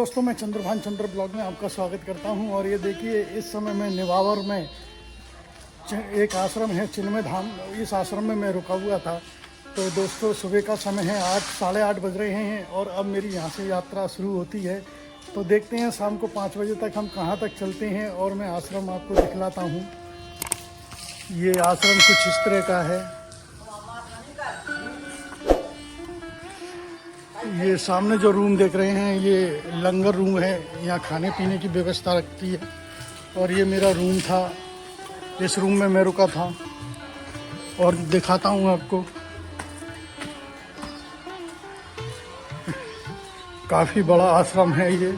दोस्तों, मैं चंद्रभान चंद्र ब्लॉग में आपका स्वागत करता हूं। और ये देखिए, इस समय मैं नेवावर में एक आश्रम है चिन्मय धाम, इस आश्रम में मैं रुका हुआ था। तो दोस्तों, सुबह का समय है, 8 साढ़े 8 बज रहे हैं और अब मेरी यहाँ से यात्रा शुरू होती है। तो देखते हैं शाम को 5 बजे तक हम कहाँ तक चलते हैं और मैं आश्रम आपको दिखलाता हूँ। ये आश्रम कुछ इस तरह का है। ये सामने जो रूम देख रहे हैं, ये लंगर रूम है, यहाँ खाने पीने की व्यवस्था रखती है। और ये मेरा रूम था, इस रूम में मैं रुका था और दिखाता हूँ आपको। काफ़ी बड़ा आश्रम है ये।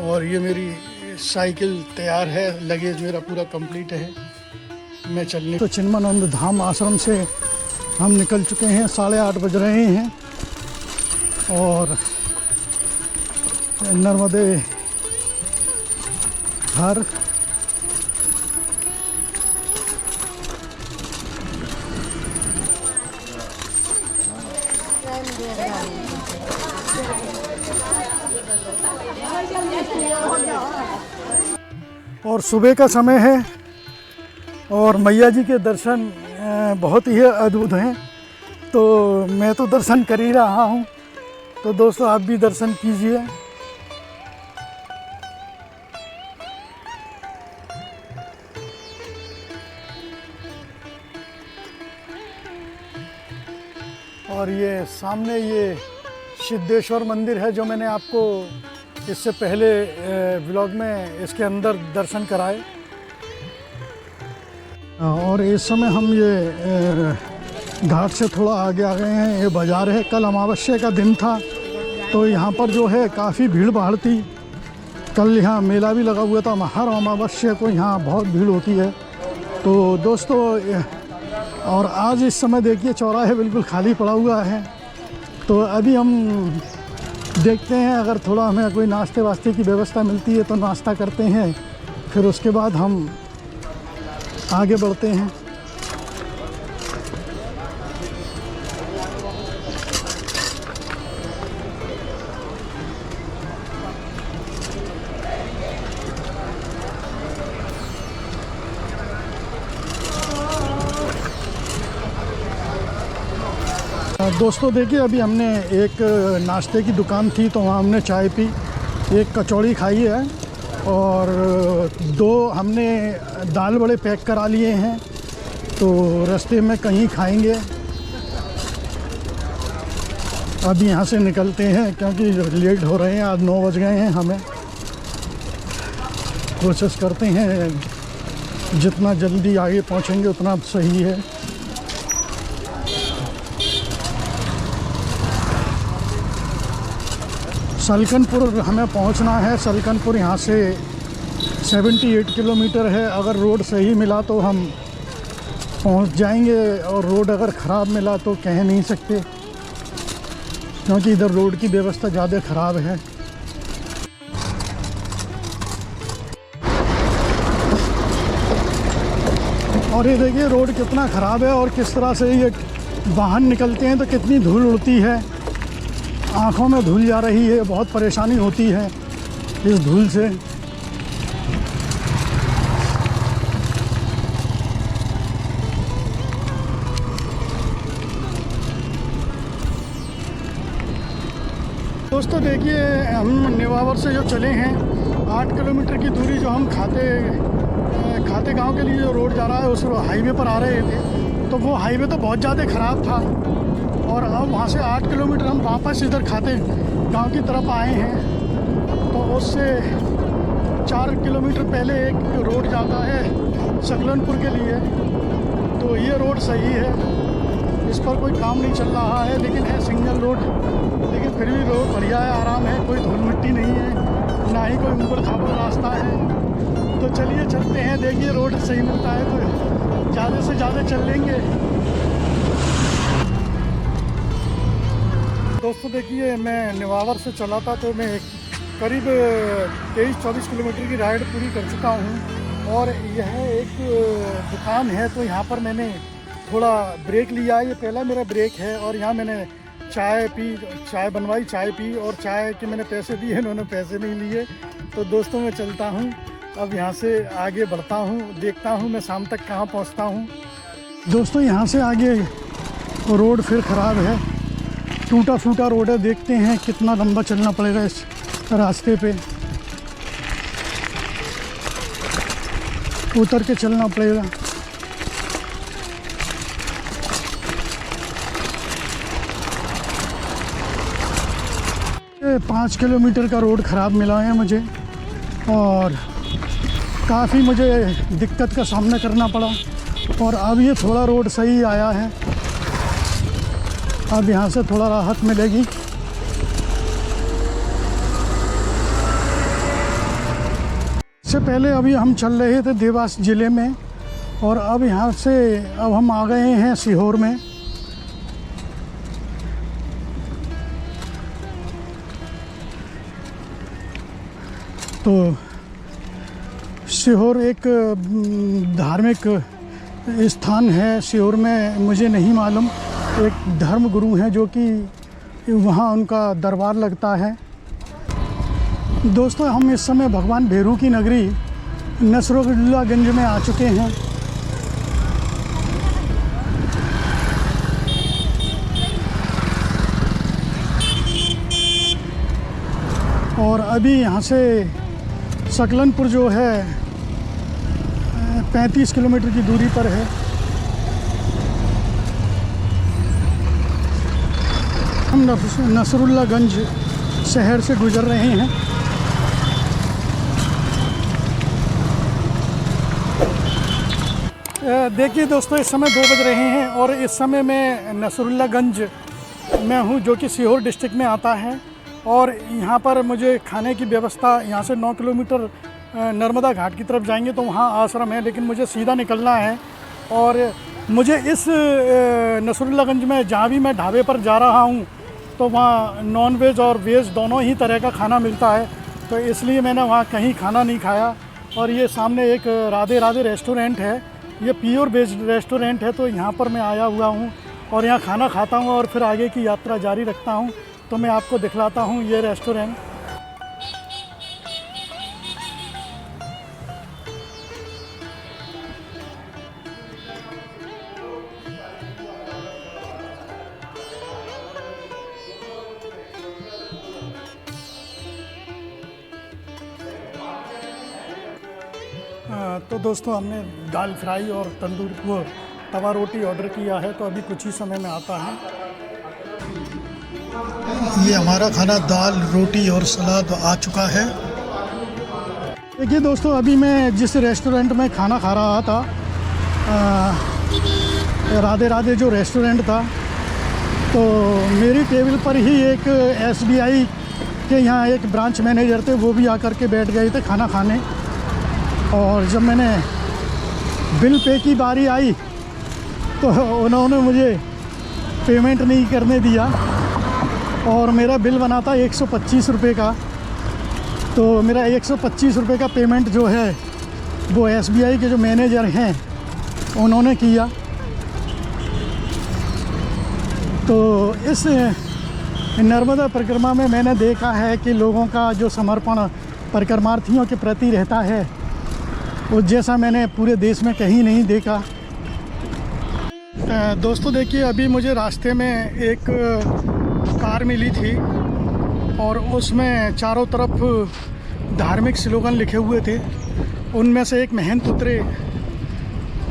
और ये मेरी साइकिल तैयार है, लगेज मेरा पूरा कंप्लीट है, मैं चलने। तो चिन्मयानंद धाम आश्रम से हम निकल चुके हैं, 8:30 बज रहे हैं और नर्मदे हर और सुबह का समय है और मैया जी के दर्शन बहुत ही अद्भुत हैं। तो मैं तो दर्शन कर ही रहा हूँ, तो दोस्तों आप भी दर्शन कीजिए। और ये सामने ये सिद्धेश्वर मंदिर है, जो मैंने आपको इससे पहले व्लॉग में इसके अंदर दर्शन कराए। और इस समय हम ये घाट से थोड़ा आगे आ गए हैं। ये बाज़ार है, कल अमावस्या का दिन था तो यहाँ पर जो है काफ़ी भीड़ भाड़ थी। कल यहाँ मेला भी लगा हुआ था, हर अमावस्या को यहाँ बहुत भीड़ होती है। तो दोस्तों, और आज इस समय देखिए चौराहे बिल्कुल खाली पड़ा हुआ है। तो अभी हम देखते हैं, अगर थोड़ा हमें कोई नाश्ते वास्ते की व्यवस्था मिलती है तो नाश्ता करते हैं, फिर उसके बाद हम आगे बढ़ते हैं। दोस्तों देखिए, अभी हमने एक नाश्ते की दुकान थी तो वहाँ हमने चाय पी, एक कचौड़ी खाई है और 2 हमने दाल बड़े पैक करा लिए हैं। तो रास्ते में कहीं खाएंगे। अभी यहाँ से निकलते हैं क्योंकि लेट हो रहे हैं, आज 9 बज गए हैं। हमें कोशिश करते हैं जितना जल्दी आगे पहुँचेंगे उतना सही है। सलकनपुर हमें पहुंचना है। सलकनपुर यहाँ से 78 किलोमीटर है। अगर रोड सही मिला तो हम पहुंच जाएंगे और रोड अगर ख़राब मिला तो कह नहीं सकते, क्योंकि इधर रोड की व्यवस्था ज़्यादा ख़राब है। और ये देखिए रोड कितना ख़राब है और किस तरह से ये वाहन निकलते हैं तो कितनी धूल उड़ती है, आँखों में धूल जा रही है, बहुत परेशानी होती है इस धूल से। दोस्तों देखिए, हम नेवावर से जो चले हैं 8 किलोमीटर की दूरी, जो हम खाते गांव के लिए जो रोड जा रहा है उस हाईवे पर आ रहे थे, तो वो हाईवे तो बहुत ज़्यादा ख़राब था। और अब वहाँ से 8 किलोमीटर हम वापस इधर खाते गांव की तरफ आए हैं। तो उससे 4 किलोमीटर पहले एक रोड जाता है सकलनपुर के लिए, तो ये रोड सही है, इस पर कोई काम नहीं चल रहा है, लेकिन है सिंगल रोड, लेकिन फिर भी रोड बढ़िया है, आराम है, कोई धूल मिट्टी नहीं है, ना ही कोई ऊबड़ खाबड़ रास्ता है। तो चलिए चलते हैं, देखिए रोड सही मिलता है तो ज़्यादा से ज़्यादा चल लेंगे। दोस्तों देखिए, मैं नेवावर से चला था तो मैं करीब 23-24 किलोमीटर की राइड पूरी कर चुका हूँ। और यह एक दुकान है, तो यहाँ पर मैंने थोड़ा ब्रेक लिया। ये पहला मेरा ब्रेक है और यहाँ मैंने चाय पी, चाय बनवाई, चाय पी और चाय के मैंने पैसे दिए, इन्होंने पैसे नहीं लिए। तो दोस्तों मैं चलता हूँ, अब यहाँ से आगे बढ़ता हूँ, देखता हूँ मैं शाम तक कहाँ पहुँचता हूँ। दोस्तों यहाँ से आगे रोड फिर ख़राब है, टूटा फूटा रोड है। देखते हैं कितना लंबा चलना पड़ेगा इस रास्ते पे, उतर के चलना पड़ेगा। 5 किलोमीटर का रोड ख़राब मिला है मुझे और काफ़ी मुझे दिक्कत का सामना करना पड़ा। और अब ये थोड़ा रोड सही आया है, अब यहाँ से थोड़ा राहत मिलेगी। इससे पहले अभी हम चल रहे थे देवास ज़िले में और अब यहाँ से अब हम आ गए हैं सीहोर में। तो सीहोर एक धार्मिक स्थान है। सीहोर में मुझे नहीं मालूम, एक धर्म गुरु हैं जो कि वहाँ उनका दरबार लगता है। दोस्तों हम इस समय भगवान भैरू की नगरी नसरुल्लागंज में आ चुके हैं। और अभी यहाँ से सकलनपुर जो है 35 किलोमीटर की दूरी पर है। हम नसरुल्लागंज शहर से गुजर रहे हैं। देखिए दोस्तों इस समय 2 बज रहे हैं और इस समय मैं नसरुल्लागंज में हूँ जो कि सीहोर डिस्ट्रिक्ट में आता है। और यहाँ पर मुझे खाने की व्यवस्था, यहाँ से 9 किलोमीटर नर्मदा घाट की तरफ जाएंगे तो वहाँ आश्रम है, लेकिन मुझे सीधा निकलना है। और मुझे इस नसरुल्लागंज में जहाँ भी मैं ढाबे पर जा रहा हूँ तो वहाँ नॉन वेज और वेज दोनों ही तरह का खाना मिलता है, तो इसलिए मैंने वहाँ कहीं खाना नहीं खाया। और ये सामने एक राधे राधे रेस्टोरेंट है, ये प्योर वेज रेस्टोरेंट है, तो यहाँ पर मैं आया हुआ हूँ और यहाँ खाना खाता हूँ और फिर आगे की यात्रा जारी रखता हूँ। तो मैं आपको दिखलाता हूँ ये रेस्टोरेंट। तो दोस्तों हमने दाल फ्राई और तंदूर वो तवा रोटी ऑर्डर किया है, तो अभी कुछ ही समय में आता है। ये हमारा खाना दाल रोटी और सलाद आ चुका है। देखिए दोस्तों अभी मैं जिस रेस्टोरेंट में खाना खा रहा था, राधे राधे जो रेस्टोरेंट था, तो मेरी टेबल पर ही एक SBI के यहाँ एक ब्रांच मैनेजर थे, वो भी आकर के बैठ गए थे खाना खाने। और जब मैंने बिल पे की बारी आई तो उन्होंने मुझे पेमेंट नहीं करने दिया और मेरा बिल बना था 125 रुपये का। तो मेरा 125 रुपये का पेमेंट जो है वो SBI के जो मैनेजर हैं उन्होंने किया। तो इस नर्मदा परिक्रमा में मैंने देखा है कि लोगों का जो समर्पण परिक्रमार्थियों के प्रति रहता है वो जैसा मैंने पूरे देश में कहीं नहीं देखा। दोस्तों देखिए अभी मुझे रास्ते में एक कार मिली थी और उसमें चारों तरफ धार्मिक स्लोगन लिखे हुए थे। उनमें से एक महंत उतरे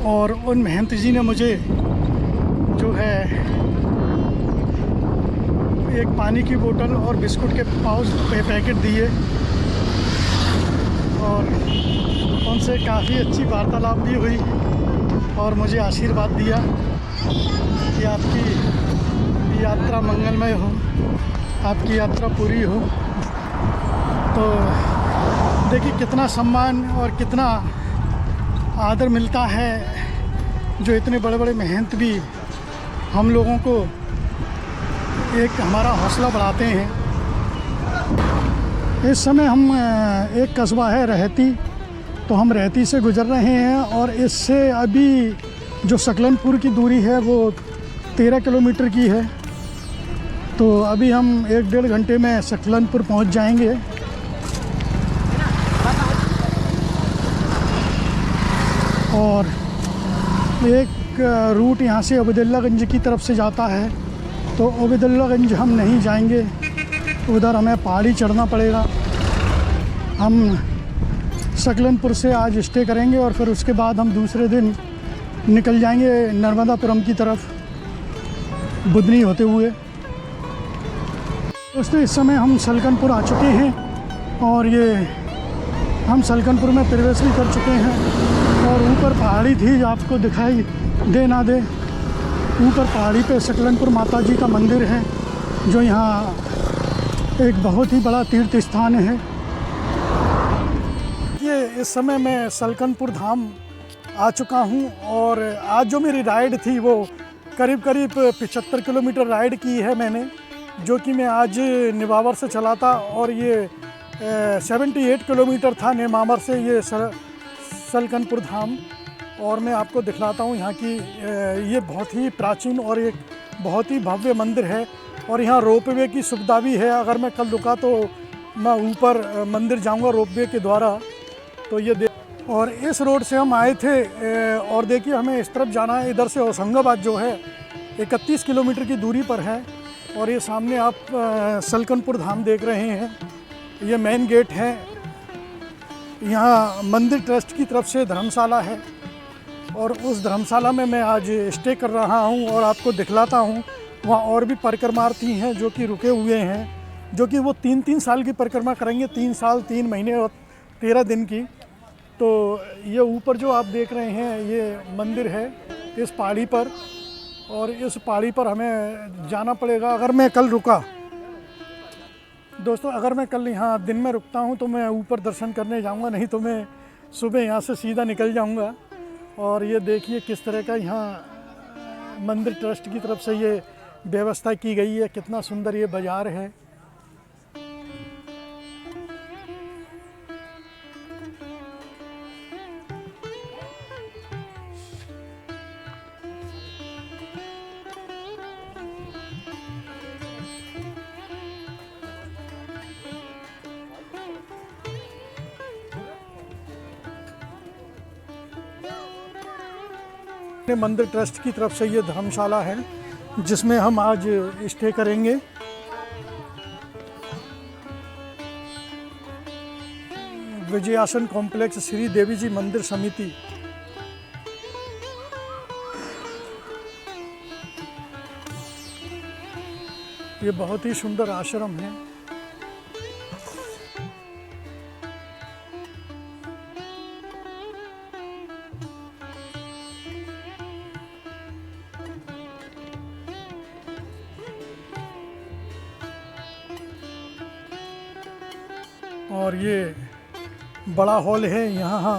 और उन महंत जी ने मुझे जो है एक पानी की बोतल और बिस्कुट के पाउच पैकेट दिए और उनसे काफ़ी अच्छी वार्तालाप भी हुई और मुझे आशीर्वाद दिया कि आपकी यात्रा मंगलमय हो, आपकी यात्रा पूरी हो। तो देखिए कितना सम्मान और कितना आदर मिलता है, जो इतने बड़े बड़े महंत भी हम लोगों को एक हमारा हौसला बढ़ाते हैं। इस समय हम एक कस्बा है रहती, तो हम रहती से गुज़र रहे हैं और इससे अभी जो सकलनपुर की दूरी है वो 13 किलोमीटर की है। तो अभी हम 1-1.5 घंटे में सकलनपुर पहुंच जाएंगे। और एक रूट यहाँ से अब्दुल्लागंज की तरफ से जाता है, तो अब्दुल्लागंज हम नहीं जाएंगे, उधर हमें पहाड़ी चढ़ना पड़ेगा। हम सकलनपुर से आज स्टे करेंगे और फिर उसके बाद हम दूसरे दिन निकल जाएंगे नर्मदापुरम की तरफ बुधनी होते हुए। दोस्तों इस समय हम सकलनपुर आ चुके हैं और ये हम सकलनपुर में प्रवेश भी कर चुके हैं। और ऊपर पहाड़ी थी, आपको दिखाई दे ना दे, ऊपर पहाड़ी पे सकलनपुर माता जी का मंदिर है, जो यहाँ एक बहुत ही बड़ा तीर्थ स्थान है। ये इस समय मैं सकलनपुर धाम आ चुका हूँ और आज जो मेरी राइड थी वो करीब 75 किलोमीटर राइड की है मैंने, जो कि मैं आज नेमावर से चला था। और ये 78 किलोमीटर था नेमावर से ये सकलनपुर धाम। और मैं आपको दिखलाता हूँ यहाँ की ये बहुत ही प्राचीन और एक बहुत ही भव्य मंदिर है। और यहाँ रोपवे की सुविधा भी है, अगर मैं कल रुका तो मैं ऊपर मंदिर जाऊँगा रोपवे के द्वारा। तो ये और इस रोड से हम आए थे और देखिए हमें इस तरफ जाना है। इधर से होशंगाबाद जो है 31 किलोमीटर की दूरी पर है। और ये सामने आप सकलनपुर धाम देख रहे हैं, ये मेन गेट है। यहाँ मंदिर ट्रस्ट की तरफ से धर्मशाला है और उस धर्मशाला में मैं आज स्टे कर रहा हूँ और आपको दिखलाता हूँ। वहाँ और भी परिक्रमार्थी हैं जो कि रुके हुए हैं, जो कि वो 3-3 साल की परिक्रमा करेंगे, 3 साल 3 महीने और 13 दिन की। तो ये ऊपर जो आप देख रहे हैं ये मंदिर है इस पहाड़ी पर, और इस पहाड़ी पर हमें जाना पड़ेगा। अगर मैं कल रुका दोस्तों, अगर मैं कल यहाँ दिन में रुकता हूँ तो मैं ऊपर दर्शन करने जाऊँगा, नहीं तो मैं सुबह यहाँ से सीधा निकल जाऊँगा। और ये देखिए किस तरह का यहाँ मंदिर ट्रस्ट की तरफ से ये व्यवस्था की गई है, कितना सुंदर ये बाज़ार है। मंदिर ट्रस्ट की तरफ से ये धर्मशाला है जिसमें हम आज स्टे करेंगे। विजयासन कॉम्प्लेक्स श्री देवी जी मंदिर समिति। ये बहुत ही सुंदर आश्रम है। और ये बड़ा हॉल है, यहाँ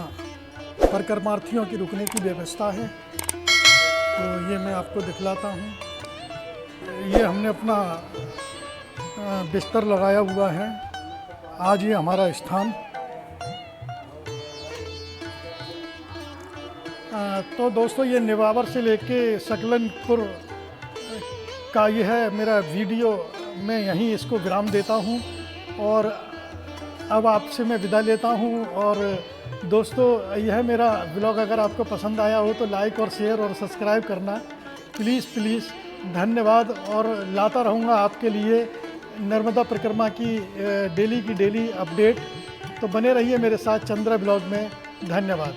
परिक्रमार्थियों की रुकने की व्यवस्था है। तो ये मैं आपको दिखलाता हूँ। ये हमने अपना बिस्तर लगाया हुआ है, आज ये हमारा स्थान। तो दोस्तों ये नेमावर से लेके सकलनपुर का ये है मेरा वीडियो, मैं यहीं इसको विराम देता हूँ और अब आपसे मैं विदा लेता हूँ। और दोस्तों यह मेरा ब्लॉग अगर आपको पसंद आया हो तो लाइक और शेयर और सब्सक्राइब करना प्लीज़ धन्यवाद। और लाता रहूँगा आपके लिए नर्मदा परिक्रमा की डेली अपडेट। तो बने रहिए मेरे साथ चंद्रा ब्लॉग में। धन्यवाद।